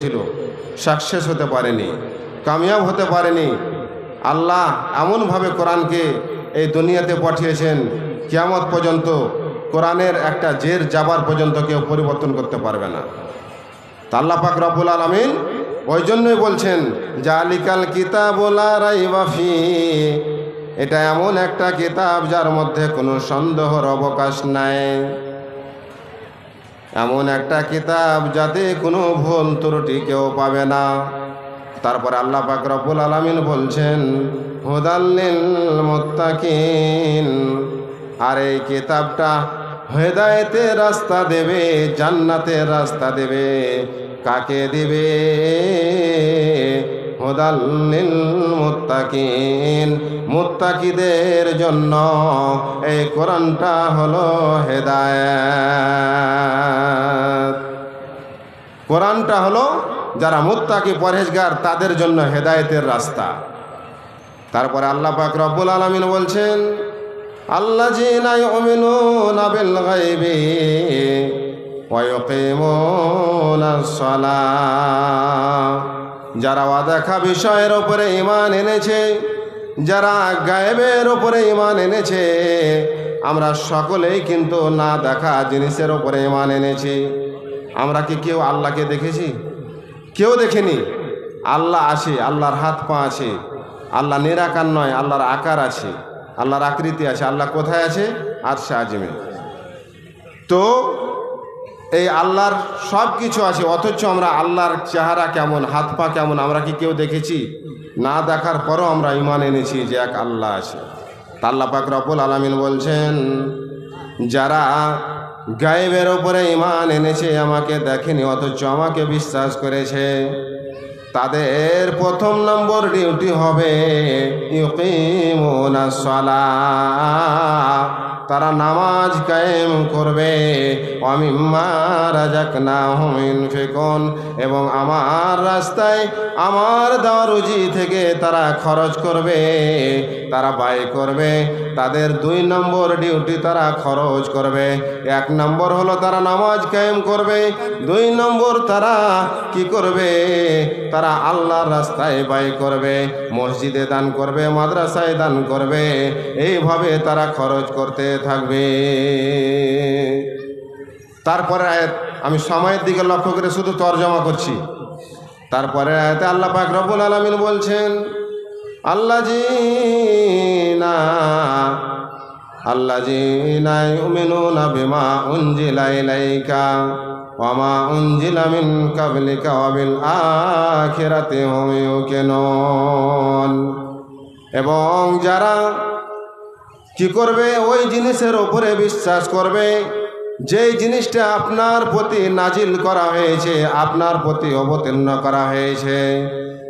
ছিল, সাকসেস হতে পারেনি, কামিয়াব হতে পারেনি। আল্লাহ এমনভাবে কোরআনকে এই দুনিয়াতে পাঠিয়েছেন, কিয়ামত পর্যন্ত কোরআনের একটা জের যাবার পর্যন্ত কেউ পরিবর্তন করতে পারবে না। তা আল্লাহ পাক রব্বুল আলামিন ওই জন্যই বলছেন, জালিকাল কিতাবু লা রাইবা ফীহি, এটা এমন একটা কিতাব যার মধ্যে কোনো সন্দেহের অবকাশ নাই, এমন একটা কিতাব যাতে কোনো ভুল ত্রুটি কেউ পাবে না। তারপরে আল্লাহ পাক রব্বুল আলামিন বলছেন, হুদাল লিল মুত্তাকিন, আর এই কিতাবটা হেদায়েতের রাস্তা দেবে, জান্নাতের রাস্তা দেবে। কাকে দিবে? হুদাল লিল মুত্তাকিন, মুত্তাকিদের জন্য এই কোরআনটা হলো হেদায়েত। কোরআনটা হলো যারা মুত্তাকি পরহেজগার তাদের জন্য হেদায়েতের রাস্তা। তারপরে আল্লাহ পাক রব্বুল আলামিন বলছেন, আল্লাযীনা ইউমিনুনা বিল গায়বি ওয়া ইউকিমুনাস সালাহ, যারা অদেখা বিষয়ের উপরে ঈমান এনেছে, যারা গায়েবের উপরে ঈমান এনেছে। আমরা সকলেই কিন্তু না দেখা জিনিসের উপরে ঈমান এনেছি। আমরা কি কেউ আল্লাহকে দেখেছি? কেউ দেখেনি। আল্লাহ আছে, আল্লাহর হাত পা আছে, আল্লাহ নিরাকার নয়, আল্লাহর আকার আছে, আল্লাহর আকৃতি আছে। আল্লাহ কোথায় আছে? আরশে আজিমে। তো এই আল্লাহর সব কিছু আছে, অথচ আমরা আল্লাহর চেহারা কেমন, হাত পা কেমন, আমরা কি কেউ দেখেছি? না দেখার পরও আমরা ঈমান এনেছি যে এক আল্লাহ আছে। তা আল্লাহ পাক রব্বুল আলামিন বলছেন, যারা গায়েবের উপরে ঈমান এনেছে, আমাকে দেখেনি অথচ আমাকে বিশ্বাস করেছে, তাদের প্রথম নম্বর ডিউটি হবে ইউকিমুনাস সালাহ, তারা নামাজ কায়েম করবে। ওয়া মিম্মা রাযাকনাহুম ইউনফিকুন, এবং আমার রাস্তায় আমার দেওয়া রুজি থেকে তারা খরচ করবে, তারা ব্যয় করবে। তাদের 2 নম্বর ডিউটি, তারা খরচ করবে। 1 নম্বর হলো তারা নামাজ কায়েম করবে, 2 নম্বর তারা কি করবে? তারা আল্লাহর রাস্তায় ব্যয় করবে, মসজিদে দান করবে, মাদ্রাসায় দান করবে। এইভাবে তারা খরচ করতে থাকবে। তারপরে আয়াত, আমি সময়ের দিকে লক্ষ্য করে শুধু তরজমা করছি। তারপরে আয়াতে আল্লাহ পাক রব্বুল আলামিন বলছেন, আল্লাযীনা ইউমিনুনা বিমা উনজিলা ইলাইকা ওয়া মা উনজিলা মিন ক্বাবলিকা ওয়া বিল আখিরাতি হুম ইউকিনুন, এবং যারা কি করবে? ওই জিনিসের উপরে বিশ্বাস করবে যেই জিনিসটা আপনার প্রতি নাজিল করা হয়েছে, আপনার প্রতি অবতীর্ণ করা হয়েছে,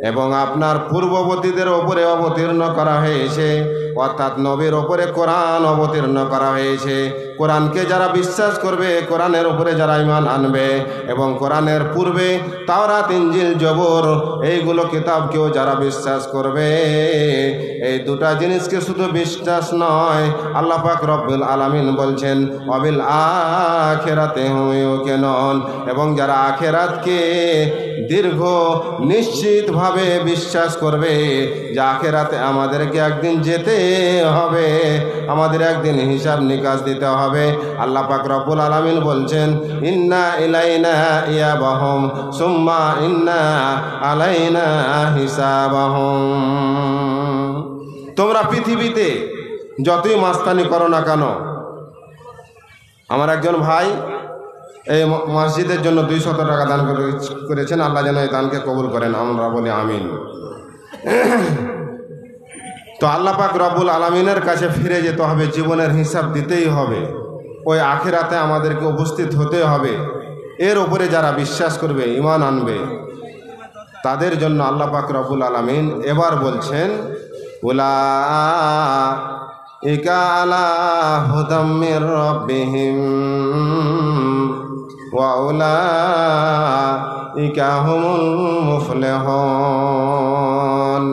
এবং আপনার পূর্ববর্তীদের ওপরে অবতীর্ণ করা হয়েছে, অর্থাৎ নবীর ওপরে কোরআন অবতীর্ণ করা হয়েছে। কোরআনকে যারা বিশ্বাস করবে, কোরআনের উপরে যারা ঈমান আনবে, এবং কোরআনের পূর্বে তাওরাত, ইনজিল, জবুর এইগুলো কিতাবকেও যারা বিশ্বাস করবে, এই 2টা জিনিসকে শুধু বিশ্বাস নয়, আল্লাহ পাক রব্বুল আলামিন বলছেন ওয়াবিল আখিরাতি হুম ইউকিনুন, এবং যারা আখিরাতকে দীর্ঘ নিশ্চিতভাবে বিশ্বাস করবে যে আখিরাতে আমাদেরকে একদিন যেতে হবে, আমাদের একদিন হিসাব নিকাশ দিতে হবে। আল্লাহ পাক রব্বুল আলামিন বলছেন, ইন্না ইলাইনা ইয়াবাহুম সুম্মা ইন্না আলাইনা হিসাবাহুম। তোমরা পৃথিবীতে যতই মাস্তানি করো না কেন, আমার একজন ভাই এই মসজিদের জন্য 200 টাকা দান করেছেন। আল্লাহ যেন এই দানকে কবুল করেন, আমরা বলি আমিন। তো আল্লাহ পাক রব্বুল আলামিনের কাছে ফিরে যেতে হবে, জীবনের হিসাব দিতেই হবে, ওই আখিরাতে আমাদেরকে উপস্থিত হতে হবে। এর উপরে যারা বিশ্বাস করবে, ঈমান আনবে, তাদের জন্য আল্লাহ পাক রব্বুল আলামিন এবার বলছেন, উলাইকা আলা হুদাম মির রাব্বিহিম ওয়া উলাইকা হুমুল মুফলিহুন।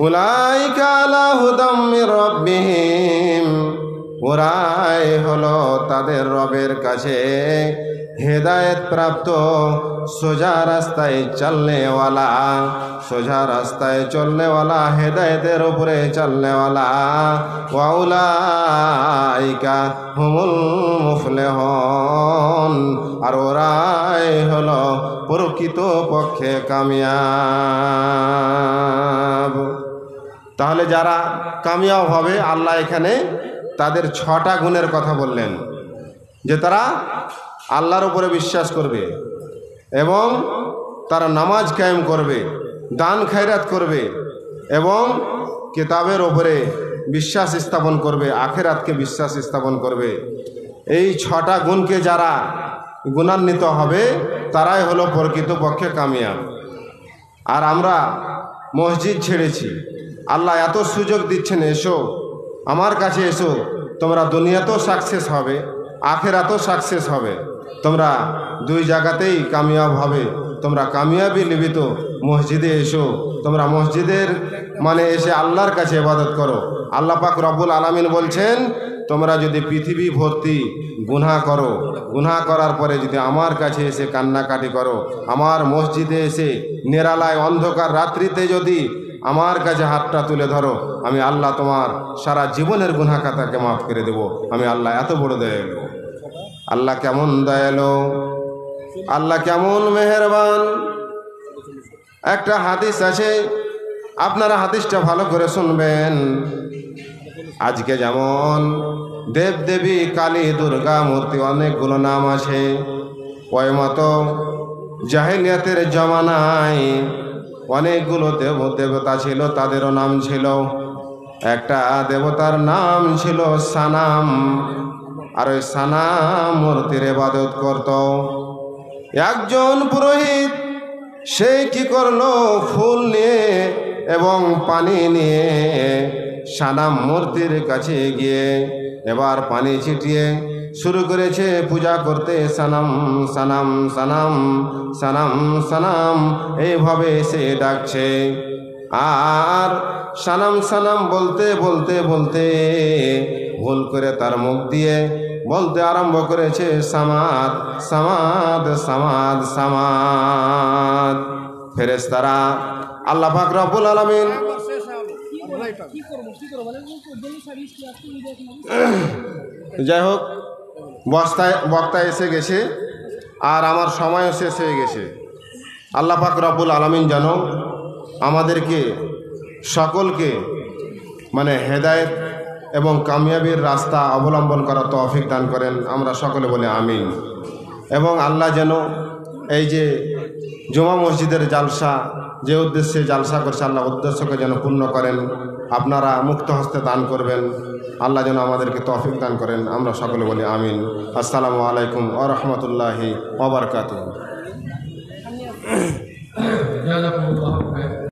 উলাইকা আলা হুদাম মির রাব্বিহিম, ওরাই হলো তাদের রবের কাছে হেদায়েত প্রাপ্ত সোজা রাস্তায় চলনেওয়ালা, সোজা রাস্তায় চলনেওয়ালা, হেদায়েতের উপরে চলনেওয়ালা। ওয়াউলাইকা হুমুল মুফলিহুন, আর ওরাই হলো প্রকৃত পক্ষে কামিয়াব। তাহলে যারা কামিয়াব হবে, আল্লাহ এখানে তাদের 6টা গুণের কথা বললেন, যে তারা আল্লাহর উপরে বিশ্বাস করবে এবং তারা নামাজ কায়েম করবে, দান খায়রাত করবে এবং কিতাবের উপরে বিশ্বাস স্থাপন করবে, আখিরাতকে বিশ্বাস স্থাপন করবে। এই 6টা গুণকে যারা গুণান্বিত হবে তারাই হলো প্রকৃতপক্ষে কামিয়াব। আর আমরা মসজিদ ছেড়েছি, আল্লাহ এত সুযোগ দিচ্ছেন, এসো আমার কাছে এসো, তোমরা দুনিয়াতেও সাকসেস হবে, আখিরাতেও সাকসেস হবে, তোমরা 2 জায়গাতেই কামিয়াব হবে। তোমরা কামিয়াবি লিপিত মসজিদে এসো, তোমরা মসজিদের মানে এসে আল্লাহর কাছে ইবাদত করো। আল্লাহ পাক রব্বুল আলামিন বলছেন, তোমরা যদি পৃথিবী ভর্তি গুনাহ করো, গুনাহ করার পরে যদি আমার কাছে এসে কান্নাকাটি করো, আমার মসজিদে এসে নিরালায় অন্ধকার রাত্রিতে যদি আমার কাছে হাতটা তুলে ধরো, আমি আল্লাহ তোমার সারা জীবনের গুনাহ খাতাকে মাফ করে দেব। আমি আল্লাহ এত বড় দয়ালু। আল্লাহ কেমন দয়ালু, আল্লাহ কেমন মেহেরবান। একটা হাদিস আছে, আপনারা হাদিসটা ভালো করে শুনবেন। আজকে যেমন দেবদেবী, কালী, দুর্গা মূর্তি অনেকগুলো নাম আছে, ওই মতো জাহেলিয়াতের জমানায় অনেকগুলো দেবতা ছিল, তাদেরও নাম ছিল। একটা দেবতার নাম ছিল সানাম, আর ওই সানাম মূর্তির ইবাদত করত একজন পুরোহিত। সে কি করলো, ফুল নিয়ে এবং পানি নিয়ে সানাম মূর্তির কাছে গিয়ে এবার পানি ছিটিয়ে শুরু করেছে পূজা করতে, সানাম সানাম সানাম সানাম সানাম এইভাবে সে ডাকছে। আর সানাম সানাম বলতে বলতে বলতে ভুল করে তার মুখ দিয়ে বলতে আরম্ভ করেছে সামাদ সামাদ সামাদ সামাদ। ফেরেশতারা আল্লাহ পাক রব্বুল আলামিন যাই হোক, বক্তা এসে গেছে আর আমার সময়ও শেষ হয়ে গেছে। আল্লাহ পাক রব্বুল আলামিন যেন আমাদেরকে সকলকে মানে হেদায়েত এবং কামিয়াবির রাস্তা অবলম্বন করার তৌফিক দান করেন, আমরা সকলে বলি আমিন। এবং আল্লাহ যেন এই যে জুমা মসজিদের জালসা, যে উদ্দেশ্যে জালসা করছে, আল্লাহ উদ্দেশ্যকে যেন পূর্ণ করেন। আপনারা মুক্ত হস্তে দান করবেন, আল্লাহ যেন আমাদেরকে তৌফিক দান করেন, আমরা সকলে বলি আমিন। আসসালামু আলাইকুম ওয়া রাহমাতুল্লাহি ওয়া বারাকাতুহু।